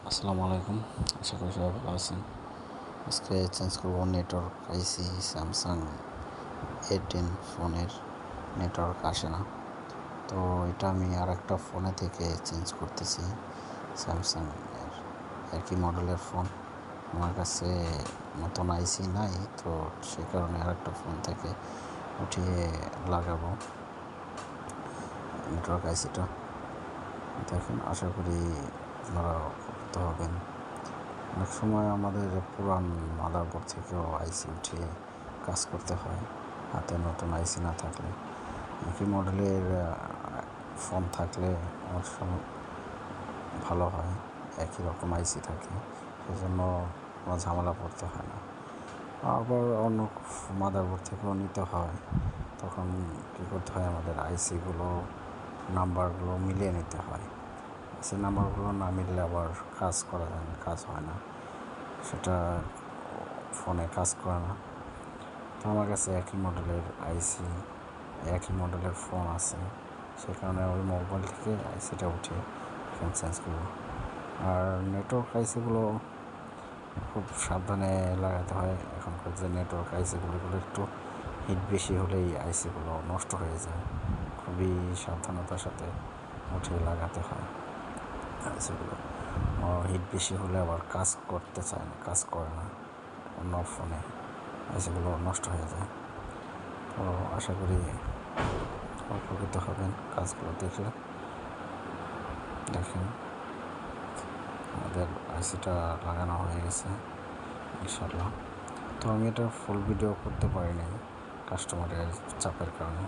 আসসালামু আলাইকুম। আশা করি সবাই ভালো আছেন। আজকে চেঞ্জ করবো নেটওয়ার্ক আইসি স্যামসাং A10 ফোনের নেটওয়ার্ক আসে না। তো এটা আমি আর একটা ফোনে থেকে চেঞ্জ করতেছি। স্যামসাং এর একই মডেলের ফোন, আমার কাছে নতুন আইসি নাই, তো সেই কারণে আর একটা ফোন থেকে উঠিয়ে লাগাবো নেটওয়ার্ক আইসিটা। দেখেন, আশা করি আপনারা উপকৃত হবেন। অনেক সময় আমাদের পুরান মাদারবোর্ড থেকেও আইসি উঠিয়ে কাজ করতে হয়, হাতে নতুন আইসি না থাকলে। একই মডেলের ফোন থাকলে অনেক সময় ভালো হয়, একই রকম আইসি থাকে, সেজন্য কোনো ঝামেলা পড়তে হয় না। আবার অন্য মাদারবোর্ড থেকেও নিতে হয়, তখন কী করতে হয়, আমাদের আইসিগুলো নাম্বারগুলো মিলিয়ে নিতে হয়। আইসি নাম্বারগুলো না মিললে আবার কাজ করা যায় না, কাজ হয় না, সেটা ফোনে কাজ করে না। তো আমার কাছে একই মডেলের আইসি, একই মডেলের ফোন আছে, সে কারণে ওই মোবাইল থেকে আইসিটা উঠে এখন চেঞ্জ করবো। আর নেটওয়ার্ক আইসিগুলো খুব সাবধানে লাগাতে হয়। এখনকার যে নেটওয়ার্ক আইসিগুলো একটু হিট বেশি হলেই আইসিগুলো নষ্ট হয়ে যায়, খুবই সাবধানতার সাথে উঠিয়ে লাগাতে হয় আইসিগুলো। হিট বেশি হলে আবার কাজ করতে চায় না, কাজ করে না, অন্য ফোনে আইসিগুলো নষ্ট হয়ে যায়। তো আশা করি উপকৃত হবেন কাজগুলো দেখলে। দেখেন, আমাদের আইসিটা লাগানো হয়ে গেছে ইনশাল্লাহ। তো আমি এটা ফুল ভিডিও করতে পারি নাই কাস্টমারের চাপের কারণে।